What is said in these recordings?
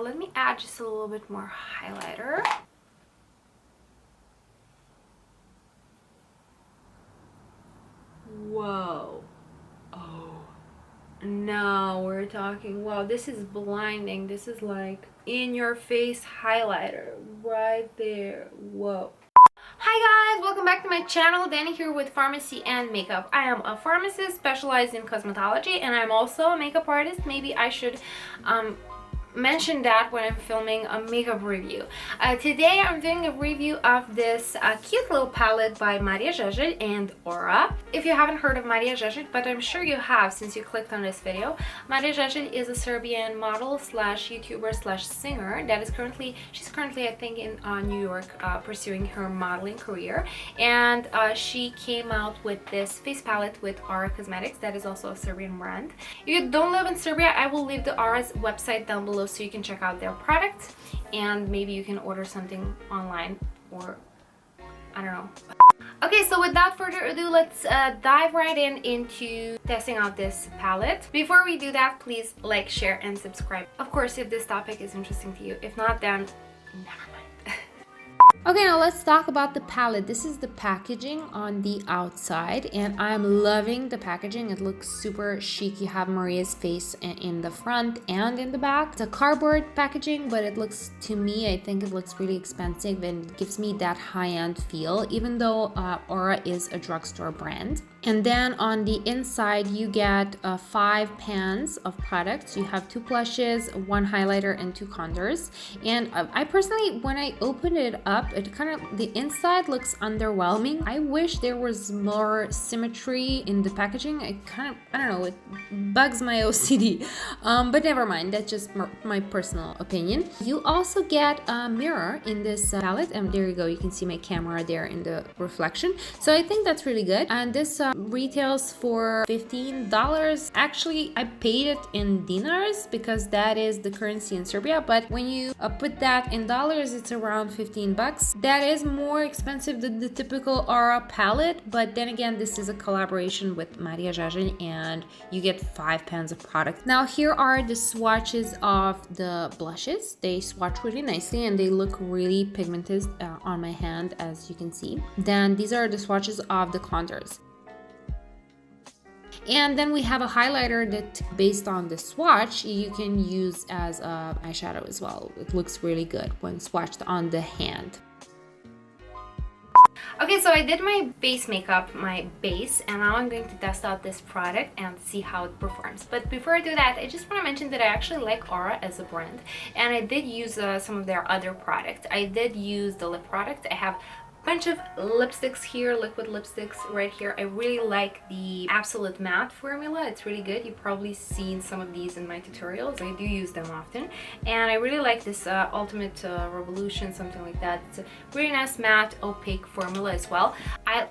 Now let me add just a little bit more highlighter. Whoa. Oh. Now we're talking. Wow, this is blinding. This is like in your face highlighter right there. Whoa. Hi guys, welcome back to my channel. Danny here with Pharmacy and Makeup. I am a pharmacist specialized in cosmetology, and I'm also a makeup artist. Maybe I should mention that when I'm filming a makeup review. Today I'm doing a review of this cute little palette by Marija Žeželj and Aura. If you haven't heard of Marija Žeželj, but I'm sure you have since you clicked on this video, Marija Žeželj is a Serbian model slash YouTuber slash singer that is she's currently I think in New York pursuing her modeling career, and she came out with this face palette with Aura Cosmetics that is also a Serbian brand. If you don't live in Serbia, I will leave the Aura's website down below so you can check out their products, and maybe you can order something online, or I don't know. Okay, so without further ado, let's dive right into testing out this palette. Before we do that, please like, share, and subscribe. Of course, if this topic is interesting to you. If not, then never mind. Okay, now let's talk about the palette. This is the packaging on the outside, and I'm loving the packaging. It looks super chic. You have Marija's face in the front and in the back. It's a cardboard packaging, but it looks, to me, I think it looks really expensive and gives me that high-end feel, even though Aura is a drugstore brand. And then on the inside, you get 5 pans of products. You have 2 blushes, 1 highlighter, and 2 contours. And I personally, when I opened it up, it kind of, the inside looks underwhelming. I wish there was more symmetry in the packaging. I don't know, it bugs my OCD. But never mind, that's just my personal opinion. You also get a mirror in this palette, and there you go, you can see my camera there in the reflection. So I think that's really good. And this retails for $15. Actually, I paid it in dinars because that is the currency in Serbia, but when you put that in dollars, it's around 15 bucks. That is more expensive than the typical Aura palette, but then again, this is a collaboration with Marija Žeželj, and you get 5 pans of product. Now here are the swatches of the blushes. They swatch really nicely and they look really pigmented on my hand, as you can see. Then these are the swatches of the contours. And then we have a highlighter that, based on the swatch, you can use as an eyeshadow as well. It looks really good when swatched on the hand. Okay, so I did my base makeup, my base, and now I'm going to test out this product and see how it performs. But before I do that, I just want to mention that I actually like Aura as a brand, and I did use some of their other products. I did use the lip product. I have bunch of lipsticks here, liquid lipsticks right here. I really like the Absolute Matte formula. It's really good. You've probably seen some of these in my tutorials. I do use them often, and I really like this Ultimate Revolution, something like that. It's a really nice matte opaque formula as well. I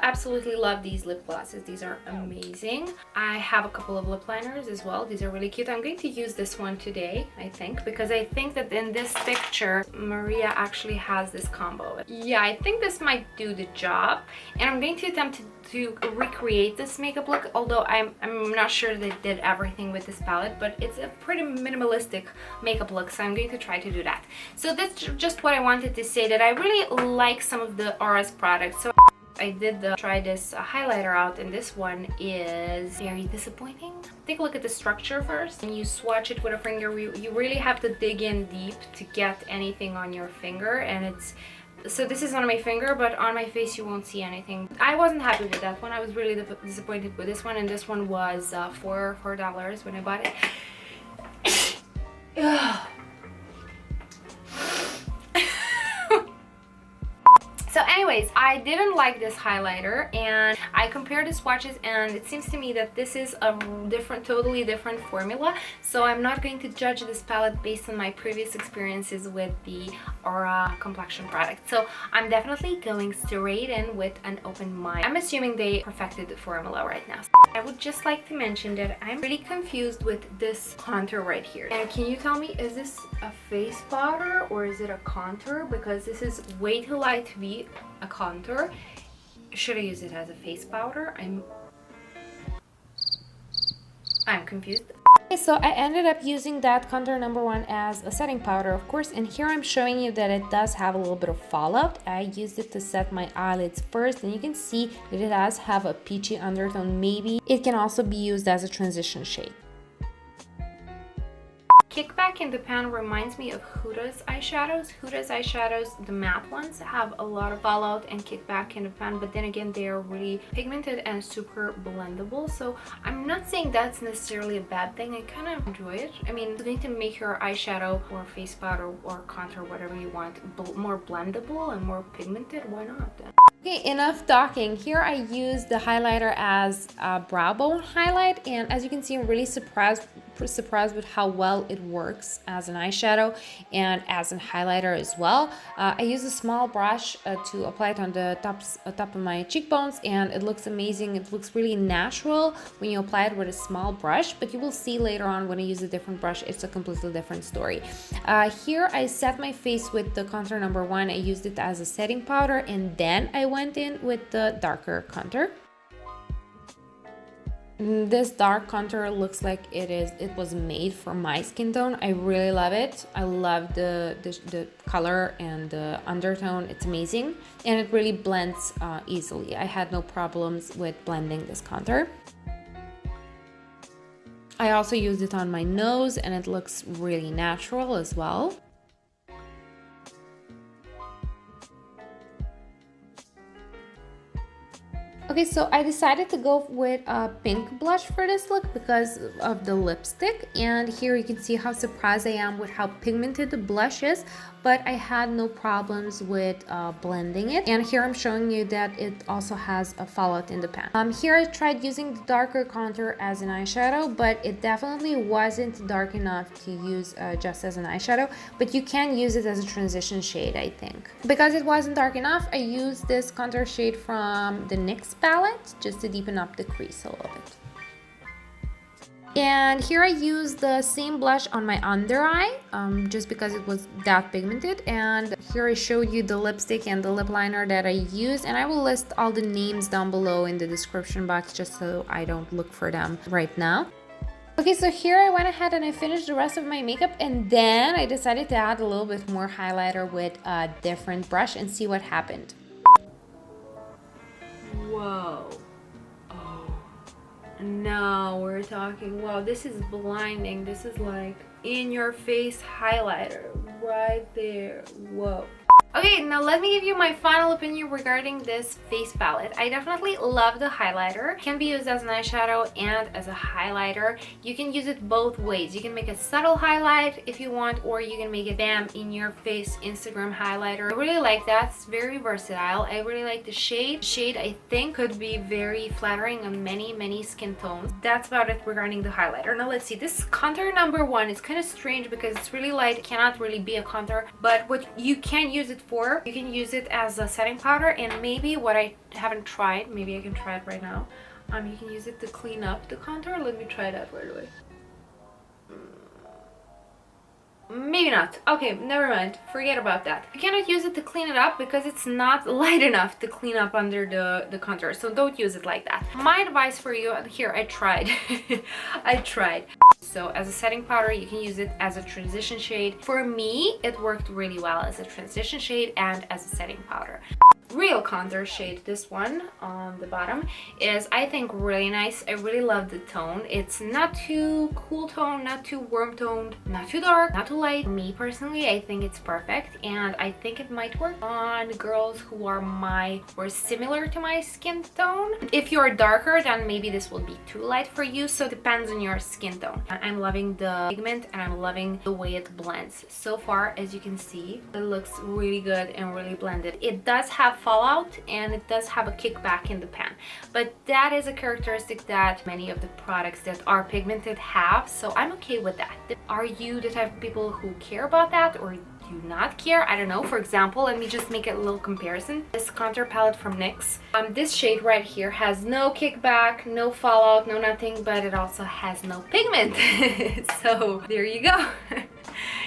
absolutely love these lip glosses. These are amazing. I have a couple of lip liners as well. These are really cute. I'm going to use this one today, I think, because I think that in this picture Marija actually has this combo. Yeah, I think this might do the job, and I'm going to attempt to recreate this makeup look, although I'm not sure they did everything with this palette, but it's a pretty minimalistic makeup look, so I'm going to try to do that. So that's just what I wanted to say, that I really like some of the Aura's products. So I did try this highlighter out, and this one is very disappointing. Take a look at the structure first. When you swatch it with a finger, you really have to dig in deep to get anything on your finger, and so this is on my finger, but on my face you won't see anything. I wasn't happy with that one. I was really disappointed with this one, and this one was $4 when I bought it. So anyways, I didn't like this highlighter, and I compared the swatches, and it seems to me that this is a totally different formula. So I'm not going to judge this palette based on my previous experiences with the Aura complexion product. So I'm definitely going straight in with an open mind. I'm assuming they perfected the formula right now. I would just like to mention that I'm pretty confused with this contour right here. And can you tell me, is this a face powder or is it a contour? Because this is way too light to be a contour. Should I use it as a face powder? I'm confused. Okay, so I ended up using that contour number 1 as a setting powder, of course, and here I'm showing you that it does have a little bit of fallout. I used it to set my eyelids first, and you can see that it does have a peachy undertone. Maybe it can also be used as a transition shade. Kickback in the pan reminds me of Huda's eyeshadows. Huda's eyeshadows, the matte ones, have a lot of fallout and kickback in the pan, but then again, they are really pigmented and super blendable. So I'm not saying that's necessarily a bad thing. I kind of enjoy it. I mean, you need to make your eyeshadow or face powder or contour, whatever you want, more blendable and more pigmented. Why not then? Okay, enough talking. Here I use the highlighter as a brow bone highlight, and as you can see, I'm really surprised with how well it works as an eyeshadow and as a highlighter as well. I use a small brush to apply it on the top of my cheekbones, and it looks amazing. It looks really natural when you apply it with a small brush, but you will see later on when I use a different brush, it's a completely different story. Here I set my face with the contour number 1. I used it as a setting powder, and then I went in with the darker contour. This dark contour looks like it was made for my skin tone. I really love it. I love the color and the undertone. It's amazing, and it really blends easily. I had no problems with blending this contour. I also used it on my nose, and it looks really natural as well. Okay, so I decided to go with a pink blush for this look because of the lipstick, and here you can see how surprised I am with how pigmented the blush is, but I had no problems with blending it. And here I'm showing you that it also has a fallout in the pan. Here I tried using the darker contour as an eyeshadow, but it definitely wasn't dark enough to use just as an eyeshadow, but you can use it as a transition shade, I think. Because it wasn't dark enough, I used this contour shade from the NYX palette just to deepen up the crease a little bit. And here I used the same blush on my under eye, just because it was that pigmented. And here I showed you the lipstick and the lip liner that I used, and I will list all the names down below in the description box just so I don't look for them right now. Okay, so here I went ahead and I finished the rest of my makeup, and then I decided to add a little bit more highlighter with a different brush and see what happened. Whoa. Oh. Now we're talking. Wow, this is blinding. This is like in your face highlighter right there. Whoa. Okay, now let me give you my final opinion regarding this face palette. I definitely love the highlighter. It can be used as an eyeshadow and as a highlighter. You can use it both ways. You can make a subtle highlight if you want, or you can make it bam in your face Instagram highlighter. I really like that. It's very versatile. I really like the shade. Shade I think could be very flattering on many skin tones. That's about it regarding the highlighter. Now let's see. This contour number 1 is kind of strange because it's really light. It cannot really be a contour, but what you can use it for, you can use it as a setting powder, and maybe what I haven't tried, maybe I can try it right now, you can use it to clean up the contour. Let me try that right away. Maybe not. Okay, never mind, forget about that. You cannot use it to clean it up because it's not light enough to clean up under the contour, so don't use it like that. My advice for you, here I tried I tried. So as a setting powder, you can use it as a transition shade. For me, it worked really well as a transition shade and as a setting powder. Real contour shade, this one on the bottom, is I think really nice. I really love the tone. It's not too cool tone, not too warm toned, not too dark, not too light. Me personally, I think it's perfect, and I think it might work on girls who are or similar to my skin tone. If you're darker, then maybe this will be too light for you, so it depends on your skin tone. I'm loving the pigment, and I'm loving the way it blends. So far, as you can see, it looks really good and really blended. It does have fallout, and it does have a kickback in the pan, but that is a characteristic that many of the products that are pigmented have, so I'm okay with that. Are you the type of people who care about that, or do not care? I don't know. For example, let me just make a little comparison. This contour palette from NYX, this shade right here has no kickback, no fallout, no nothing, but it also has no pigment. So there you go.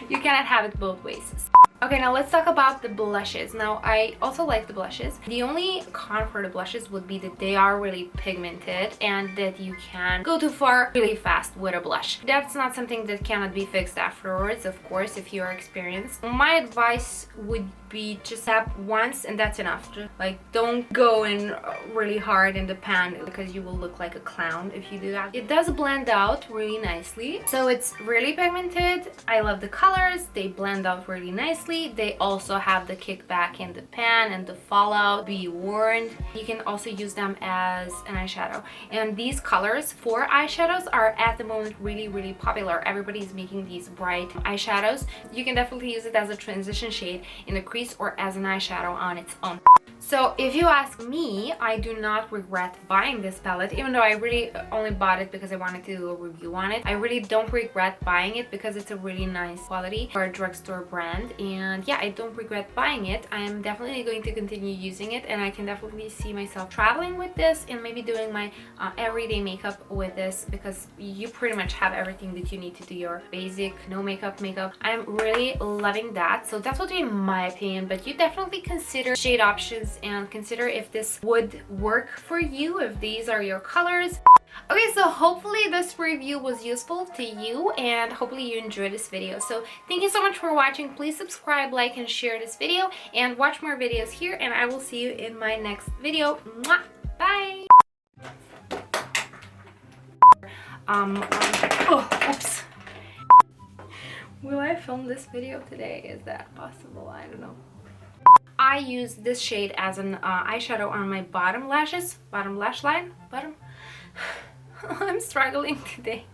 You cannot have it both ways. Okay, now let's talk about the blushes. Now, I also like the blushes. The only con for the blushes would be that they are really pigmented and that you can go too far really fast with a blush. That's not something that cannot be fixed afterwards, of course, if you are experienced. My advice would be just tap once and that's enough. Just like, don't go in really hard in the pan because you will look like a clown if you do that. It does blend out really nicely. So it's really pigmented. I love the colors. They blend out really nicely. They also have the kickback in the pan and the fallout. Be warned. You can also use them as an eyeshadow. And these colors for eyeshadows are at the moment really popular. Everybody's making these bright eyeshadows. You can definitely use it as a transition shade in the crease or as an eyeshadow on its own. So if you ask me, I do not regret buying this palette, even though I really only bought it because I wanted to do a review on it. I really don't regret buying it because it's a really nice quality for a drugstore brand. And yeah, I don't regret buying it. I am definitely going to continue using it, and I can definitely see myself traveling with this and maybe doing my everyday makeup with this, because you pretty much have everything that you need to do your basic no makeup. I'm really loving that. So that's what in my opinion, but you definitely consider shade options and consider if this would work for you, if these are your colors. Okay, so hopefully this review was useful to you and hopefully you enjoyed this video. So thank you so much for watching. Please subscribe, like, and share this video and watch more videos here, and I will see you in my next video. Mwah! Bye! Oh, oops. Will I film this video today? Is that possible? I don't know. I use this shade as an eyeshadow on my bottom lash line. I'm struggling today.